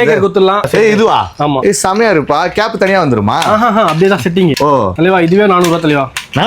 Speaker குத்துலாம். இதுவா? ஆமா. இது செமையா இருப்பா. கேப் தனியா வந்துருமா? அப்படியே தான் செட்டிங். ஓ தலைவா இதுவே 400 ரூபாய் தலைவா.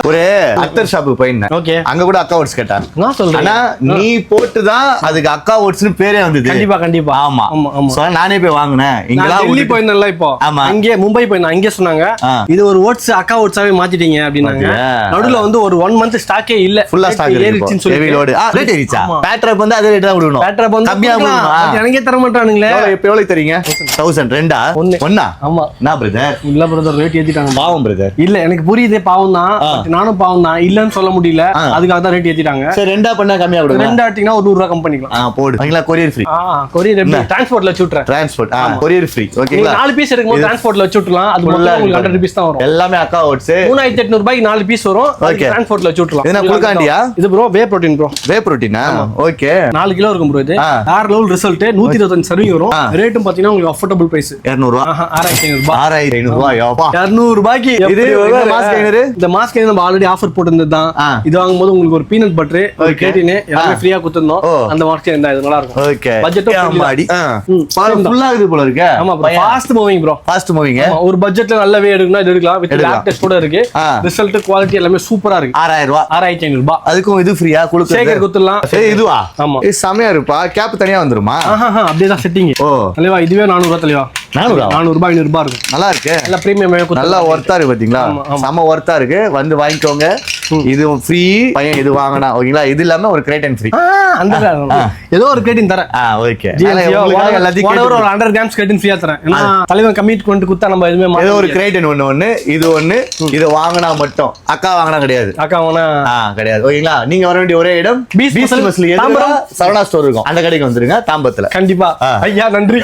ஒரு அத்தர் ஷாப்புக்கு போயிருந்தேன். ஓகே. அங்க கூட அக்கா ஓட்ஸ் கேட்டாங்க. நான் சொல்றேன். ஆனா நீ போட்டுதான் அதுக்கு அக்கா ஓட்ஸ்னு பேரே வந்தது. கண்டிப்பா கண்டிப்பா. ஆமா ஆமா ஆமா. சோ நானே போய் வாங்குனேன். இங்கலாம் டெல்லி போயிருந்தேன்ல இப்போ. அங்கே மும்பை போயிருந்தேன். அங்கே சொன்னாங்க இது ஒரு ஓட்ஸ் அக்கா ஓட்ஸாவே மாத்திட்டீங்க அப்படினாங்க. நடுவுல வந்து ஒரு 1 மந்த் ஸ்டாக்கே இல்ல. ஃபுல்லா ஸ்டாக் ஏறிச்சுன்னு சொல்லி. Heavy load. ரேட் ஏறிச்சா? பேட்ராப் வந்து அதே ரேட் தான் கொடுக்கணும். பேட்ராப் வந்து கம்மியா கொடுக்கணும். எனக்கே தர மாட்டானுங்களே. எவ்வளவு தரீங்க? 1000 ரெண்டா? ஒண்ணா? ஆமா. என்ன பிரதர்? இல்ல பிரதர் ரேட் ஏத்திட்டாங்க. பாவம் பிரதர். இல்ல எனக்கு புரியுதே பாவம் தான். நானும் பாவம் தான். இல்லன்னு சொல்ல முடியல. அதுக்காக தான் ரேட் ஏத்திட்டாங்க. சரி ரெண்டா பண்ணா கம்மியா கொடுங்க. ரெண்டா ஆட்டினா ஒரு 100 ரூபாய் கம்மி பண்ணிக்கலாம். போடு. நீங்களா கொரியர் ஃப்ரீ. கொரியர் எப்படி? டிரான்ஸ்போர்ட்ல வச்சு விட்டுறேன். Transport courier free. ஓகேங்களா? 4 பீஸ் எடுக்கும்போது டிரான்ஸ்போர்ட்ல வச்சு விட்டுறலாம். அது மொத்தம் உங்களுக்கு 100 ரூபாய் தான் வரும். எல்லாமே அக்கா ஓட்ஸ் 3800 ரூபாய்க்கு 4 பீஸ் வரும். அதுக்கு டிரான்ஸ்போர்ட்ல வச்சு விட்டுறலாம். இது குளுக்காண்டியா? இது ப்ரோ வே புரோட்டீன் ப்ரோ. வே புரோட்டீனா? ஓகே. 4 கிலோ இருக்கும் ப்ரோ இது. வேற லெவல் ரிசல்ட். 125 சர்விங் வரும். ரேட்டும் பாத்தீங்கன்னா உங்களுக்கு அஃபோர்டபிள் பிரைஸ். 200 ரூபாய். 6500 ரூபாய். 6500 ரூபாய். யோபா. 200 ரூபாய்க்கு இது மாஸ்க் ஐனர். இந்த மாஸ்க் ஐனர் நம்ம ஆல்ரெடி ஆஃபர் போட்டுருந்தது தான். இது வாங்கும்போது உங்களுக்கு ஒரு பீனட் பட்டர், ஒரு கேட்டின் எல்லாமே ஃப்ரீயா கொடுத்திருந்தோம். அந்த மாஸ்க் ஐனர் இது நல்லா இருக்கும். ஓகே. பட்ஜெட்டும் மாடி. ஃபுல்லா இது போல இருக்கு. ஆமா bro. Fast moving bro. Fast moving. ஒரு பட்ஜெட்ல நல்லவே எடுக்கணும் இது எடுக்கலாம். வித் லேப் டெஸ்ட் கூட இருக்கு. ரிசல்ட் குவாலிட்டி எல்லாமே சூப்பரா இருக்கு. 6000 ரூபாய். 6500 ரூபாய். அதுக்கும் இது ஃப்ரீயா குளுக்கோஸ் ஸ்பீக்கர் குத்துலாம். இதுவா? ஆமா. இது செமையா இருப்பா. கேப் தனியா வந்துருமா? அப்படியே தான் செட்டிங். ஓ தலைவா இதுவே 400 ரூபாய் தலைவா. 400 ரூபாய் 500 ரூபாய் இருக்கும். நல்லா இருக்கு. நல்ல பிரீமியம் நல்லா ஒர்த்தா இருக்கு பாத்தீங்களா? செம ஒர்த்தா இருக்கு. வந்து வாங்கிக்கோங்க. இது ஃப்ரீ. பையன் இது வாங்கினா ஓகேங்களா? இது இல்லாம ஒரு கிரேட்டன் ஃப்ரீ. அந்த ஏதோ ஒரு கிரேட்டின் தரேன். ஓகே. எல்லாத்தையும் ஒரு 100 கிராம்ஸ் கிரேட்டின் ஃப்ரீயா தரேன். ஏன்னா தலைவன் கமிட்மெண்ட் கொடுத்தா நம்ம எதுவுமே ஏதோ ஒரு கிரேட்டன் ஒண்ணு இது ஒண்ணு இது வாங்கினா மட்டும். அக்கா வாங்கினா கிடையாது. அக்கா வாங்கினா கிடையாது. ஓகேங்களா? நீங்க வர வேண்டிய ஒரே இடம் பீச் பஸ்ல சரவணா ஸ்டோர் இருக்கும். அந்த கடைக்கு வந்துருங்க தாம்பரத்துல. கண்டிப்பா. ஐயா நன்றி.